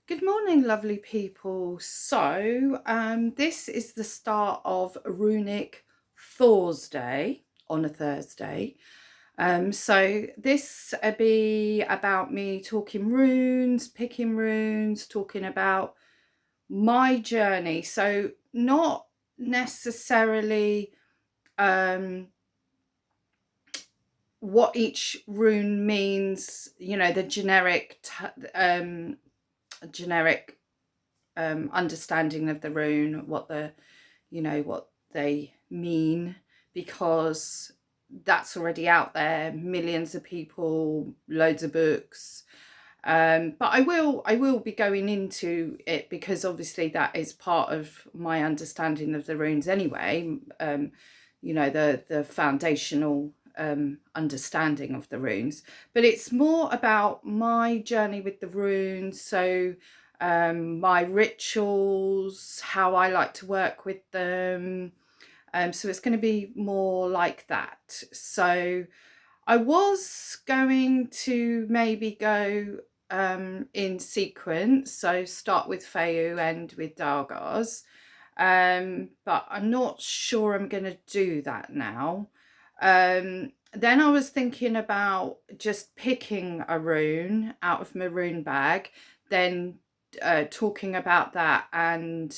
Good morning, lovely people. This is the start of Runic Thor's Day on a Thursday. This be about me talking runes, picking runes, talking about my journey. So not necessarily what each rune means, the generic understanding of the rune, what they mean, because that's already out there. Millions of people, loads of books. But I will be going into it because obviously that is part of my understanding of the runes anyway. The foundational understanding of the runes, but it's more about my journey with the runes. So my rituals, how I like to work with them. So it's going to be more like that. So I was going to maybe go in sequence, so start with Feu, end with Dargars. But I'm not sure I'm going to do that now. Then I was thinking about just picking a rune out of my rune bag, then talking about that and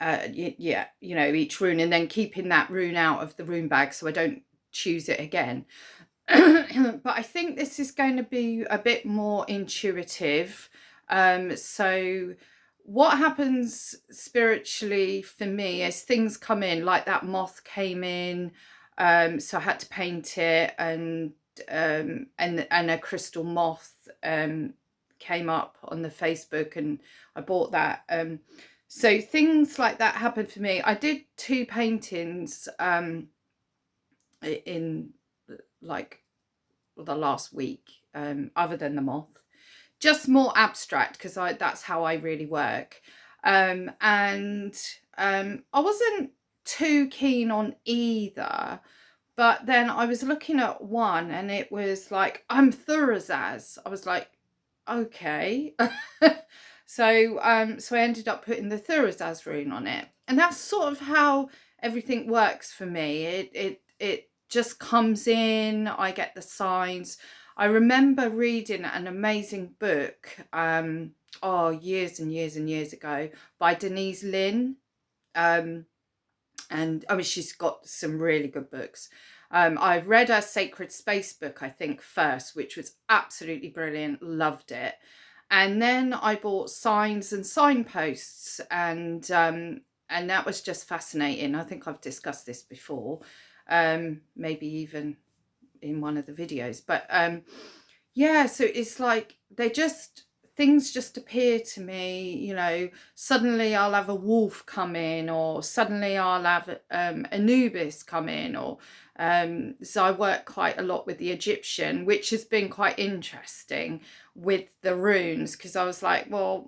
each rune, and then keeping that rune out of the rune bag so I don't choose it again. But I think this is going to be a bit more intuitive. So what happens spiritually for me is things come in, like that moth came in, so I had to paint it, and a crystal moth came up on the Facebook, and I bought that. So things like that happened for me. I did 2 paintings in like the last week, other than the moth, just more abstract, because that's how I really work. And I wasn't too keen on either, but then I was looking at one and it was like, I'm Thurazaz. I was like, okay. So I ended up putting the Thurazaz rune on it, and that's sort of how everything works for me. It just comes in. I get the signs. I remember reading an amazing book, years and years and years ago, by Denise Lynn. And I mean, she's got some really good books. I read her Sacred Space book, I think, first, which was absolutely brilliant. Loved it. And then I bought Signs and Signposts, and that was just fascinating. I think I've discussed this before, maybe even in one of the videos. But so it's like things just appear to me. Suddenly I'll have a wolf come in, or suddenly I'll have Anubis come in, or so I work quite a lot with the Egyptian, which has been quite interesting with the runes, because I was like, well,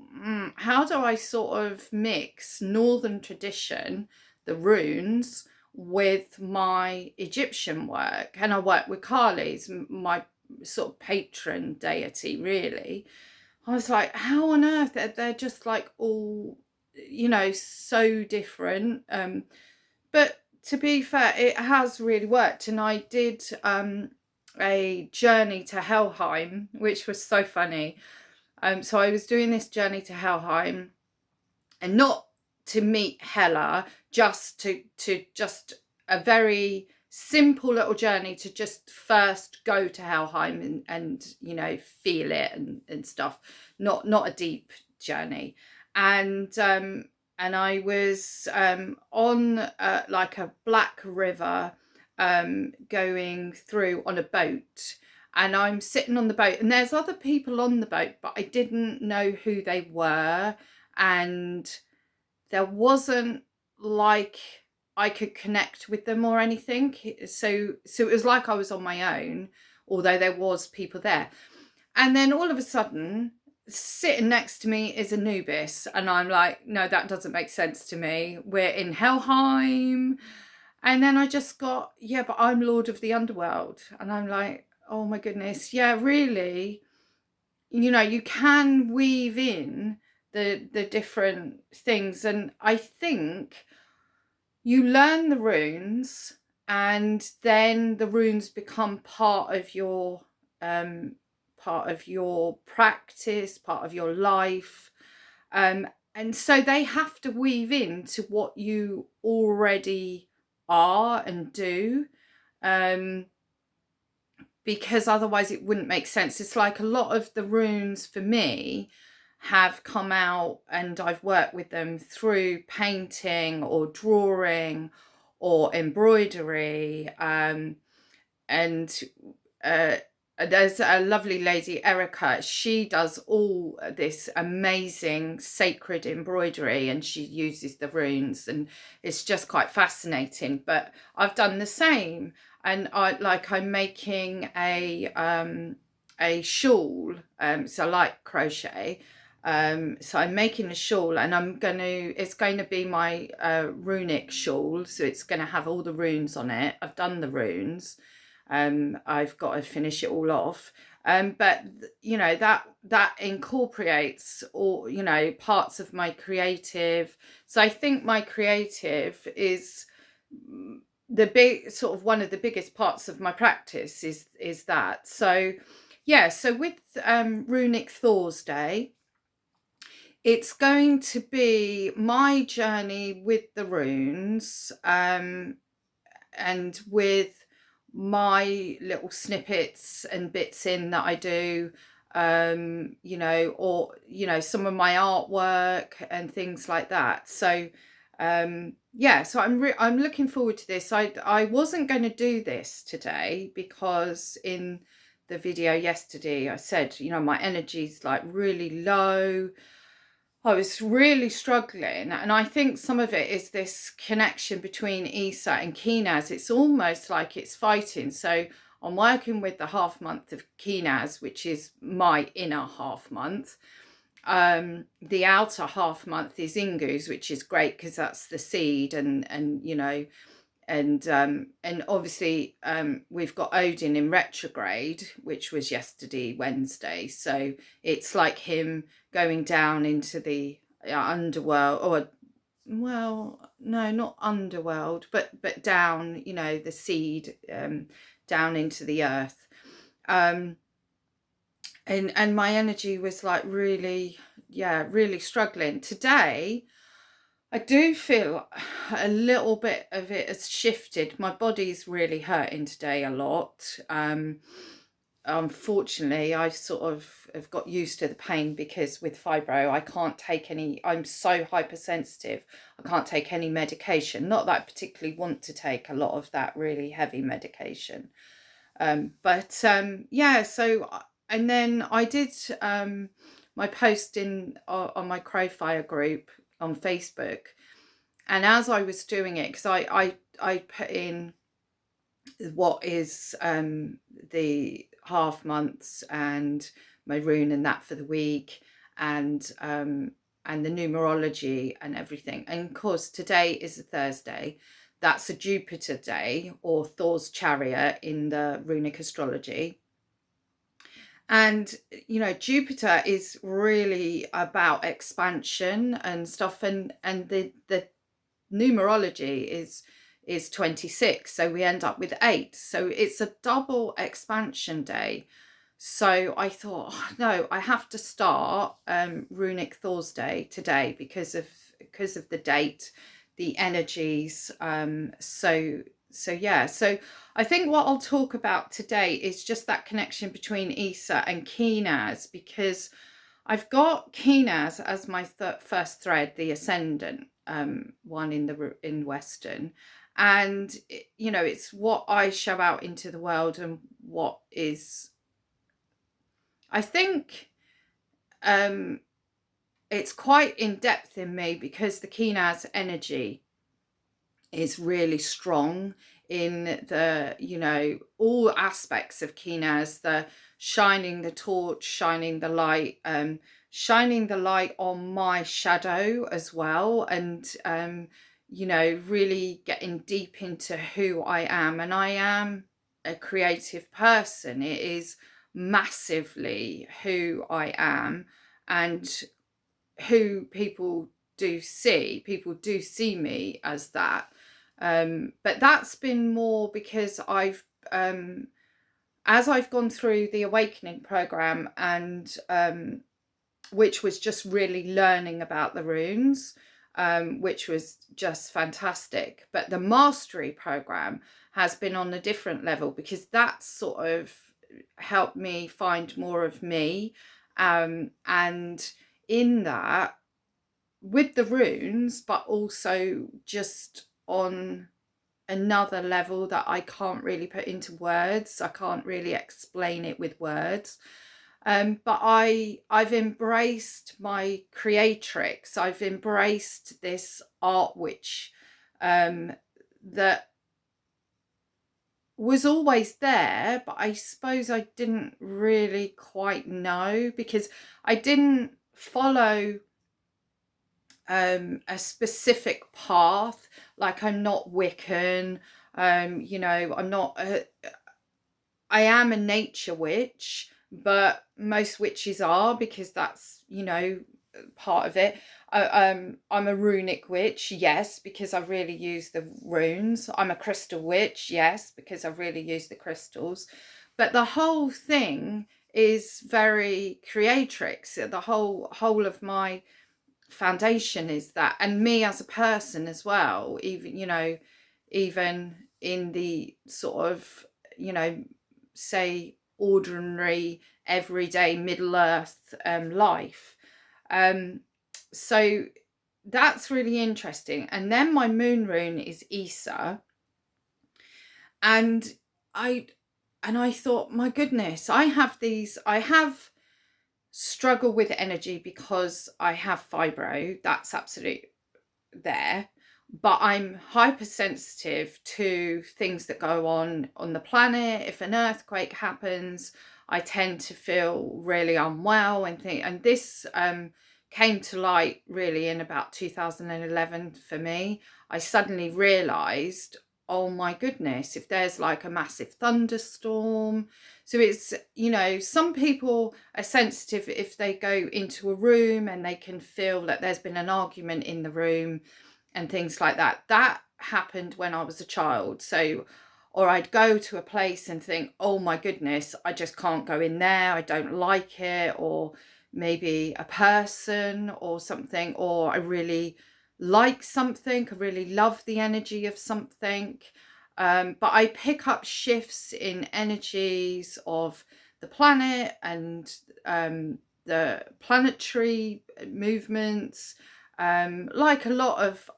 how do I sort of mix northern tradition, the runes, with my Egyptian work? And I work with Kali's, my sort of patron deity, really. I was like, how on earth? They're just like all, so different. But to be fair, it has really worked. And I did a journey to Helheim, which was so funny. So I was doing this journey to Helheim, and not to meet Hela, just to just a very simple little journey to just first go to Helheim and feel it and stuff. Not a deep journey. And I was on like a black river, going through on a boat, and I'm sitting on the boat, and there's other people on the boat, but I didn't know who they were, and there wasn't like I could connect with them or anything. So it was like I was on my own, although there was people there. And then all of a sudden, sitting next to me is Anubis, and I'm like, no, that doesn't make sense to me. We're in Helheim. And then I just got, yeah, but I'm Lord of the Underworld. And I'm like, oh my goodness, yeah, really? you know, you can weave in the different things, and I think you learn the runes, and then the runes become part of your practice, part of your life. And so they have to weave into what you already are and do, um, because otherwise it wouldn't make sense. It's like a lot of the runes for me have come out, and I've worked with them through painting or drawing or embroidery. And uh, there's a lovely lady, Erica. She does all this amazing sacred embroidery, and she uses the runes, and it's just quite fascinating. But I've done the same, and I'm making a shawl. So I like crochet. So I'm making a shawl, and it's going to be my runic shawl. So it's going to have all the runes on it. I've done the runes. I've got to finish it all off. But you know, that incorporates all, you know, parts of my creative. So I think my creative is the big sort of one of the biggest parts of my practice is that. So yeah, so with Runic Thor's Day, it's going to be my journey with the runes, and with my little snippets and bits in that I do, you know, or, you know, some of my artwork and things like that. So, yeah, so I'm looking forward to this. I wasn't going to do this today because in the video yesterday I said, you know, my energy's like really low. I was really struggling, and I think some of it is this connection between Isa and Kinaz. It's almost like it's fighting. So I'm working with the half month of Kinaz, which is my inner half month. The outer half month is Ingu's, which is great because that's the seed, and you know, and obviously we've got Odin in retrograde, which was yesterday, Wednesday. So it's like him going down into the underworld, or, well, no, not underworld, but down, you know, the seed, down into the earth. And my energy was like really, yeah, really struggling today. I do feel a little bit of it has shifted. My body's really hurting today a lot. Unfortunately, I sort of have got used to the pain because with fibro, I can't take any, I'm so hypersensitive, I can't take any medication. Not that I particularly want to take a lot of that really heavy medication. But yeah, so, and then I did my post on my Crowfire group on Facebook. And as I was doing it, because I put in what is the half months and my rune and that for the week, and the numerology and everything. And of course, today is a Thursday. That's a Jupiter day, or Thor's chariot in the runic astrology. And you know, Jupiter is really about expansion and stuff, and the numerology is 26, so we end up with 8, so it's a double expansion day. So I thought, oh, no, I have to start Runic Thor's Day today because of the date, the energies. So yeah, so I think what I'll talk about today is just that connection between Isa and Kinaz, because I've got Kinaz as my first thread, the ascendant one in Western, and you know, it's what I show out into the world, and what is, I think, it's quite in depth in me because the Kinaz energy is really strong in the, you know, all aspects of Kinaz, the shining the torch, shining the light on my shadow as well, and you know, really getting deep into who I am. And I am a creative person. It is massively who I am and who people do see. People do see me as that. But that's been more because as I've gone through the awakening program, and which was just really learning about the runes, which was just fantastic. But the mastery program has been on a different level, because that sort of helped me find more of me. And in that, with the runes, but also just on another level that I can't really put into words. I can't really explain it with words. But I've embraced my creatrix. I've embraced this art witch that was always there, but I suppose I didn't really quite know, because I didn't follow a specific path. Like, I'm not Wiccan, you know, I am a nature witch, but most witches are, because that's, you know, part of it. I'm a runic witch, yes, because I really use the runes. I'm a crystal witch, yes, because I really use the crystals. But the whole thing is very creatrix. The whole of my foundation is that, and me as a person as well, even, you know, even in the sort of, you know, say ordinary everyday Middle Earth life. So that's really interesting. And then my moon rune is Isa, and I thought, my goodness, I have struggle with energy because I have fibro. That's absolutely there. But I'm hypersensitive to things that go on the planet. If an earthquake happens, I tend to feel really unwell and this came to light really in about 2011 for me. I suddenly realized, oh my goodness, if there's like a massive thunderstorm. So it's, you know, some people are sensitive if they go into a room and they can feel that there's been an argument in the room and things like that. That happened when I was a child. So, or I'd go to a place and think, oh my goodness, I just can't go in there, I don't like it, or maybe a person or something, or I really like something, I really love the energy of something. But I pick up shifts in energies of the planet and the planetary movements. Like a lot of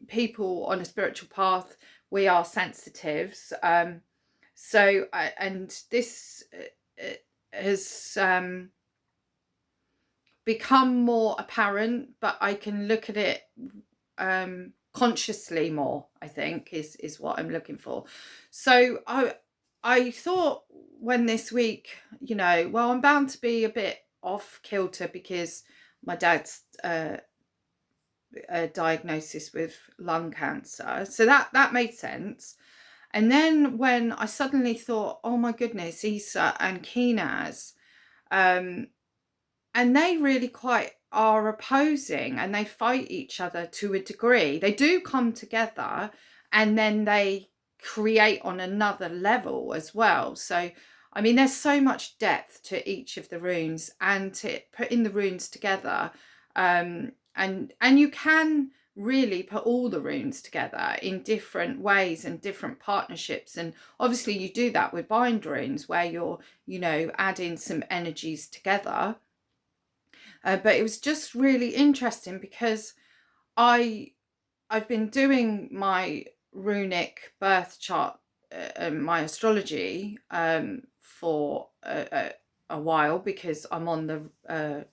people on a spiritual path, we are sensitives. And this has become more apparent, but I can look at it consciously more, I think, is what I'm looking for. So I thought, when this week, you know, well, I'm bound to be a bit off kilter because my dad's a diagnosis with lung cancer, so that made sense. And then when I suddenly thought, oh my goodness, Isa and Keenaz, and they really quite are opposing, and they fight each other to a degree. They do come together, and then they create on another level as well. So I mean, there's so much depth to each of the runes, and to putting the runes together, and you can really put all the runes together in different ways and different partnerships. And obviously you do that with bind runes, where you're, you know, adding some energies together. But it was just really interesting because I've been doing my runic birth chart, my astrology, for a while, because I'm on the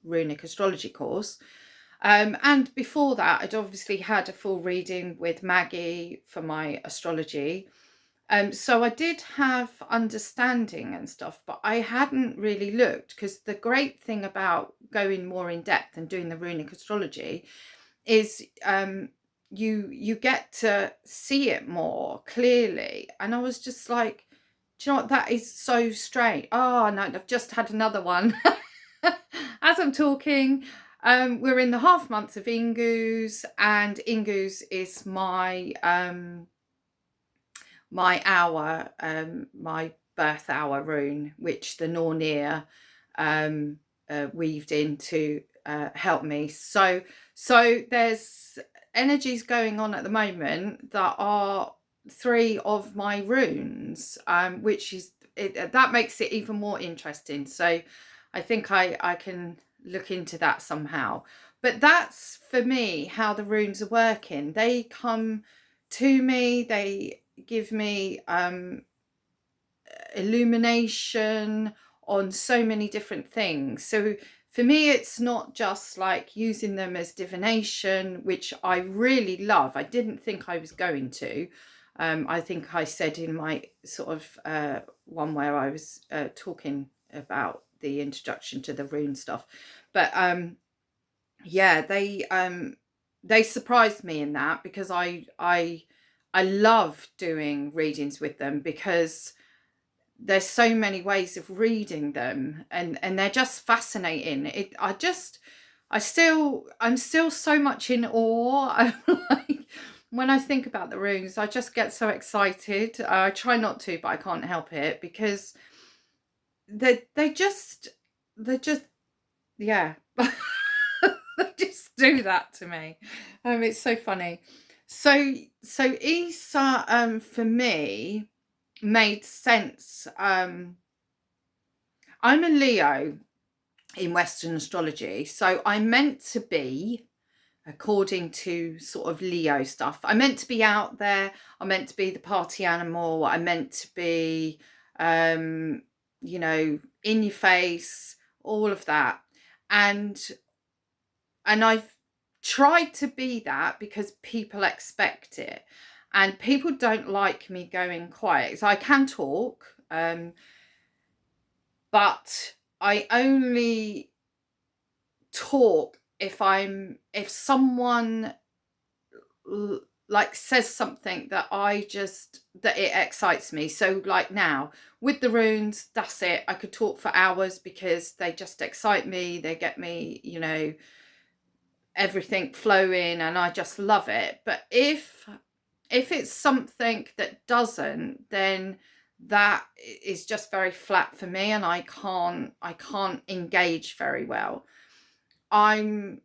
runic astrology course. And before that, I'd obviously had a full reading with Maggie for my astrology. So I did have understanding and stuff, but I hadn't really looked, because the great thing about going more in depth and doing the runic astrology is you get to see it more clearly. And I was just like, Do you know what? That is so strange. Oh no, I've just had another one. As I'm talking, we're in the half month of Ingus, and Ingus is my my hour, my birth hour rune, which the Nornir weaved in to help me. So there's energies going on at the moment that are 3 of my runes, which is that makes it even more interesting. So I think I can look into that somehow. But that's, for me, how the runes are working. They come to me, they give me illumination on so many different things. So for me, it's not just like using them as divination, which I really love. I didn't think I was going to. I think I said in my sort of one where I was talking about the introduction to the rune stuff, but yeah, they surprised me in that, because I love doing readings with them, because there's so many ways of reading them, and they're just fascinating. I'm still so much in awe. I'm like, when I think about the runes, I just get so excited. I try not to, but I can't help it, because they just yeah. They just do that to me. It's so funny. So Isa, for me, made sense. I'm a Leo in Western astrology, so I'm meant to be, according to sort of Leo stuff, I'm meant to be out there. I'm meant to be the party animal. I'm meant to be, you know, in your face, all of that. And I've tried to be that, because people expect it, and people don't like me going quiet. So I can talk, but I only talk if someone like says something that that it excites me. So like now with the runes, that's it. I could talk for hours, because they just excite me. They get me, you know, everything flowing, and I just love it. But if it's something that doesn't, then that is just very flat for me, and I can't engage very well. I'm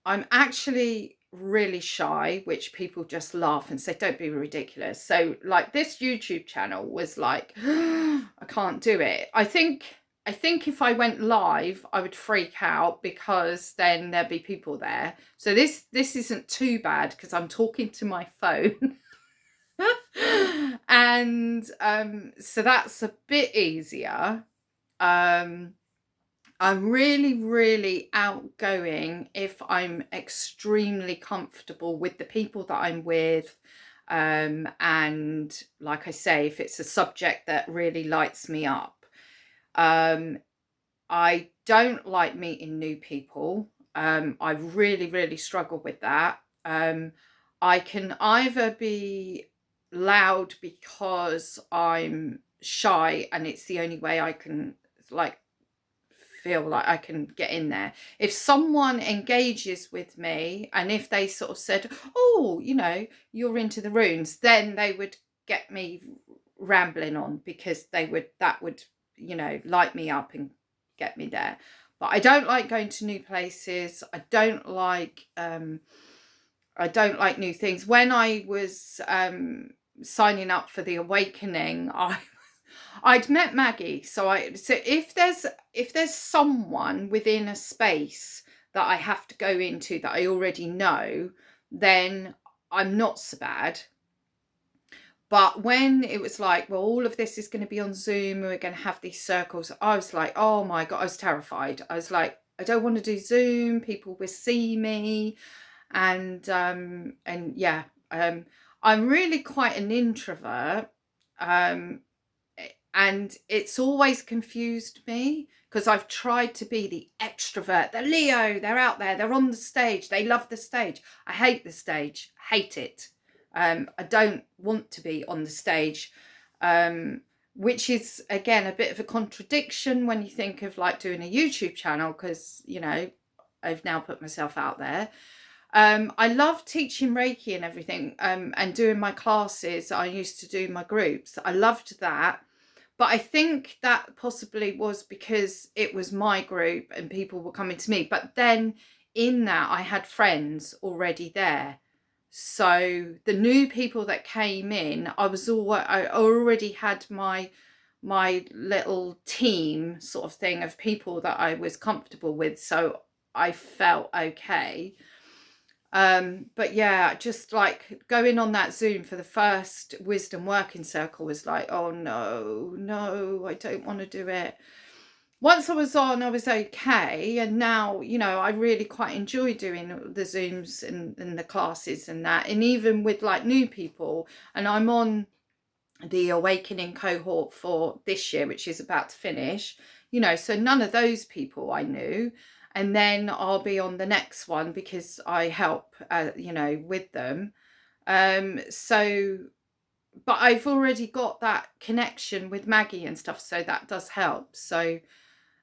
actually really shy, which people just laugh and say, don't be ridiculous. So like this YouTube channel was like, I can't do it. I think if I went live, I would freak out, because then there'd be people there. So this isn't too bad, because I'm talking to my phone. And so that's a bit easier. I'm really outgoing if I'm extremely comfortable with the people that I'm with. And like I say, if it's a subject that really lights me up. I don't like meeting new people. I really struggle with that. I can either be loud because I'm shy, and it's the only way I can like feel like I can get in there. If someone engages with me, and if they sort of said, oh, you know, you're into the runes, then they would get me rambling on, because that would, you know, light me up and get me there. But I don't like going to new places. I don't like new things. When I was signing up for the awakening, I'd met Maggie. So if there's someone within a space that I have to go into that I already know, then I'm not so bad. But when it was like, well, all of this is going to be on Zoom, and we're going to have these circles, I was like, oh my God, I was terrified. I was like, I don't want to do Zoom. People will see me. And yeah, I'm really quite an introvert. And it's always confused me, because I've tried to be the extrovert, the Leo. They're out there, they're on the stage, they love the stage. I hate the stage, hate it. I don't want to be on the stage. which is again a bit of a contradiction when you think of like doing a YouTube channel, because you know I've now put myself out there. I love teaching Reiki and everything, and doing my classes. I used to do my groups. I loved that. But I think that possibly was because it was my group and people were coming to me. But then in that, I had friends already there. So the new people that came in, I already had my little team sort of thing of people that I was comfortable with. So I felt okay. But yeah, just like going on that Zoom for the first wisdom working circle was like, oh no, I don't want to do it. Once I was on, I was okay. And now, you know, I really quite enjoy doing the Zooms and the classes and that. And even with like new people, and I'm on the awakening cohort for this year, which is about to finish, you know, so none of those people I knew. And then I'll be on the next one because I help, you know, with them. So, but I've already got that connection with Maggie and stuff, so that does help. So,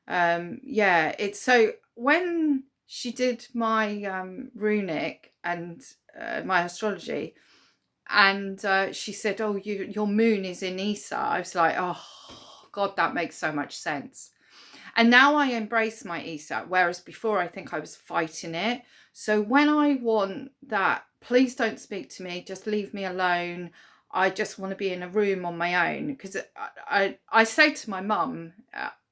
yeah, it's so when she did my runic and my astrology, and she said, "Oh, your moon is in Isa." I was like, "Oh, God, that makes so much sense." And now I embrace my ESAT, whereas before I think I was fighting it. So when I want that, please don't speak to me, just leave me alone. I just want to be in a room on my own. Because I say to my mum,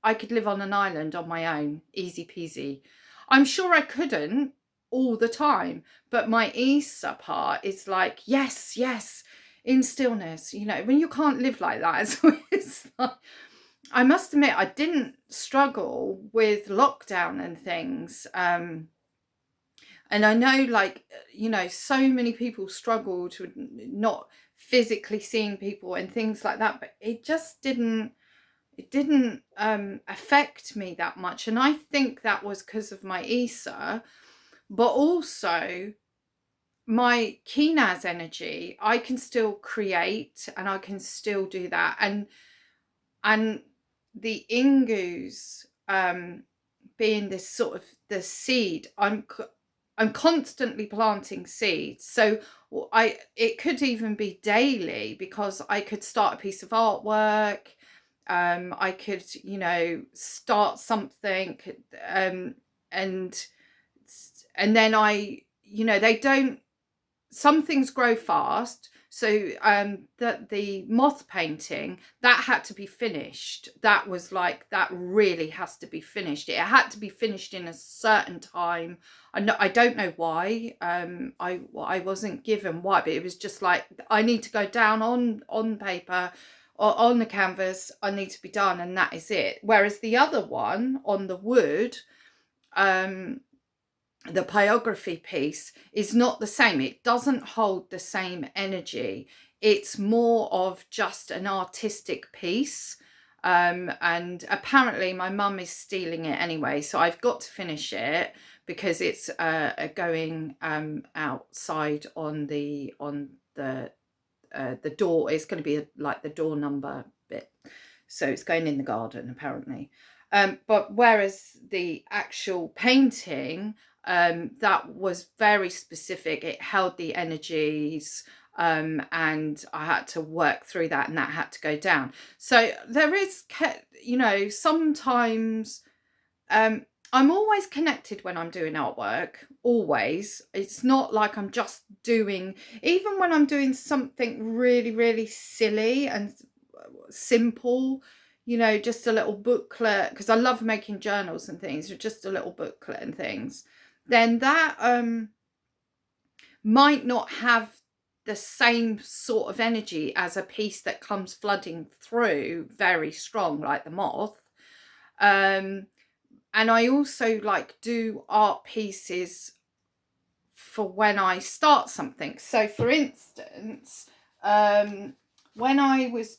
I could live on an island on my own, easy peasy. I'm sure I couldn't all the time, but my ESA part is like, yes, in stillness. You know, when you can't live like that, it's like, I must admit, I didn't struggle with lockdown and things. And I know, like, you know, so many people struggled with not physically seeing people and things like that, but it just didn't affect me that much. And I think that was because of my ESA, but also my Kinaz energy. I can still create and I can still do that. And the Ingus, being this sort of the seed, I'm constantly planting seeds. So it could even be daily, because I could start a piece of artwork. I could, you know, start something, and then you know, some things grow fast. So the moth painting, that had to be finished. That was like, that really has to be finished. It had to be finished in a certain time. I don't know why. I wasn't given why, but it was just like, I need to go down on paper or on the canvas. I need to be done, and that is it. Whereas the other one on the wood, the pyrography piece, is not the same. It doesn't hold the same energy. It's more of just an artistic piece. And apparently my mum is stealing it anyway, so I've got to finish it, because it's going outside on the door. It's going to be like the door number bit, so it's going in the garden apparently. But whereas the actual painting, that was very specific. It held the energies, and I had to work through that, and that had to go down. So there is, you know, sometimes I'm always connected when I'm doing artwork, always. It's not like I'm just doing, even when I'm doing something really, really silly and simple, you know, just a little booklet, because I love making journals and things, or just a little booklet and things, then that might not have the same sort of energy as a piece that comes flooding through very strong, like the moth. And I also like do art pieces for when I start something. So for instance, when I was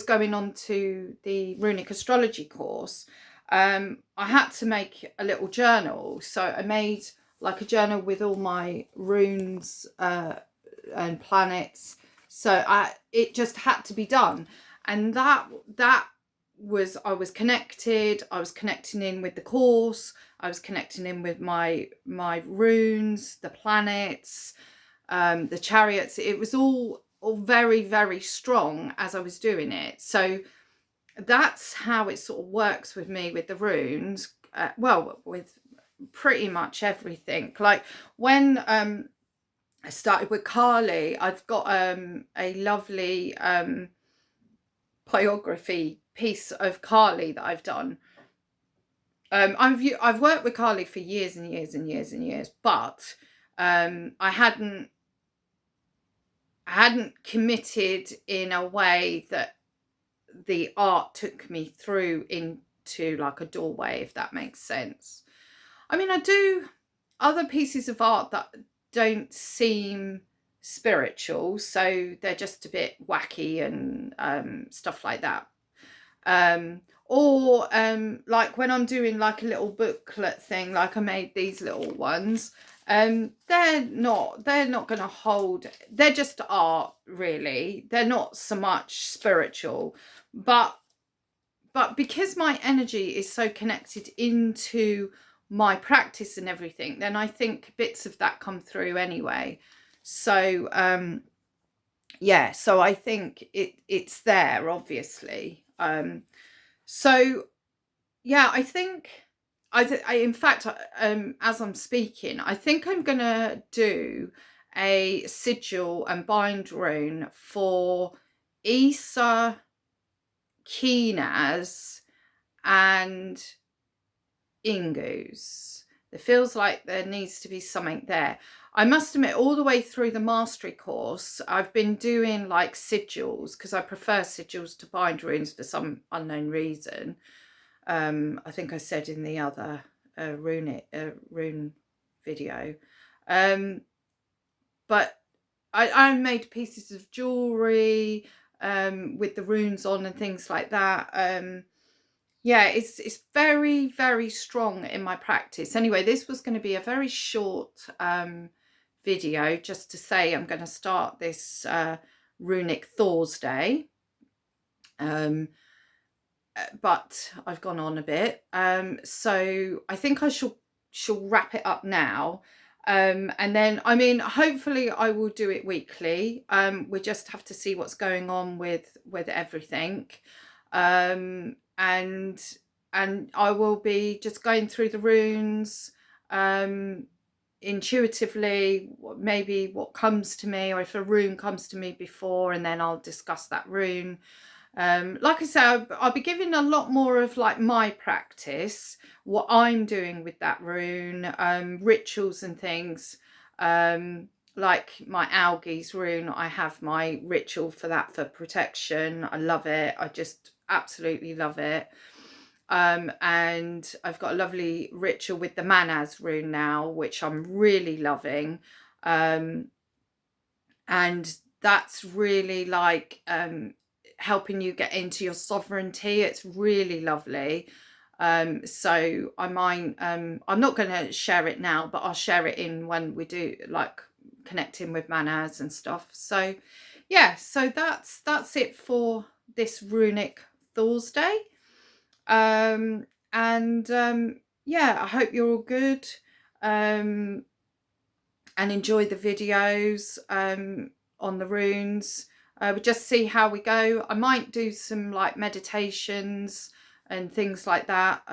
going on to the Runic astrology course, I had to make a little journal. So I made like a journal with all my runes and planets. So it just had to be done. And that was, I was connected. I was connecting in with the course. I was connecting in with my runes, the planets, the chariots. It was all very, very strong as I was doing it. So that's how it sort of works with me with the runes. Well, with pretty much everything. Like when I started with Kali, I've got a lovely biography piece of Kali that I've done. I've worked with Kali for years and years and years and years, but I hadn't committed in a way that the art took me through into like a doorway, if that makes sense. I mean, I do other pieces of art that don't seem spiritual, so they're just a bit wacky and stuff like that. Or like when I'm doing like a little booklet thing, like I made these little ones, they're not going to hold, they're just art really, they're not so much spiritual, but because my energy is so connected into my practice and everything, then I think bits of that come through anyway. So yeah, so I think it's there, obviously. So yeah, I think I in fact, as I'm speaking, I think I'm gonna do a sigil and bind rune for Isa, Keenaz, and Ingu's. It feels like there needs to be something there. I must admit, all the way through the mastery course, I've been doing like sigils because I prefer sigils to bind runes for some unknown reason. I think I said in the other rune video. But I made pieces of jewellery with the runes on and things like that. Yeah, it's very, very strong in my practice. Anyway, this was going to be a very short video just to say I'm going to start this Runic Thor's Day. But I've gone on a bit. So I think I shall wrap it up now. And then, I mean, hopefully I will do it weekly. We just have to see what's going on with everything. And I will be just going through the runes intuitively, maybe what comes to me, or if a rune comes to me before, and then I'll discuss that rune. Like I said, I'll be giving a lot more of like my practice, what I'm doing with that rune, rituals and things. Like my algaes rune, I have my ritual for that, for protection. I love it. I just absolutely love it. And I've got a lovely ritual with the Manaz rune now, which I'm really loving. And that's really like helping you get into your sovereignty. It's really lovely. So I might I'm not going to share it now, but I'll share it in when we do like connecting with Manaz and stuff. So yeah, so that's it for this Runic Thor's Day. Yeah, I hope you're all good and enjoy the videos on the runes. We'll just see how we go. I might do some like meditations and things like that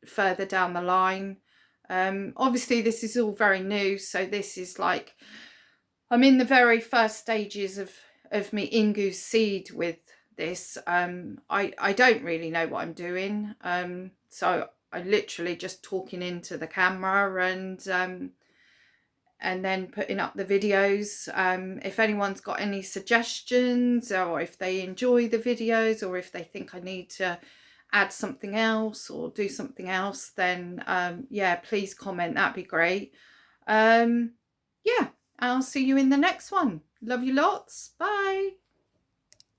further down the line. Obviously this is all very new, so this is like, I'm in the very first stages of me Ingu's seed with this. I don't really know what I'm doing. So I literally just talking into the camera and then putting up the videos. If anyone's got any suggestions, or if they enjoy the videos, or if they think I need to add something else or do something else, then yeah, please comment, that'd be great. Yeah, I'll see you in the next one. Love you lots. Bye.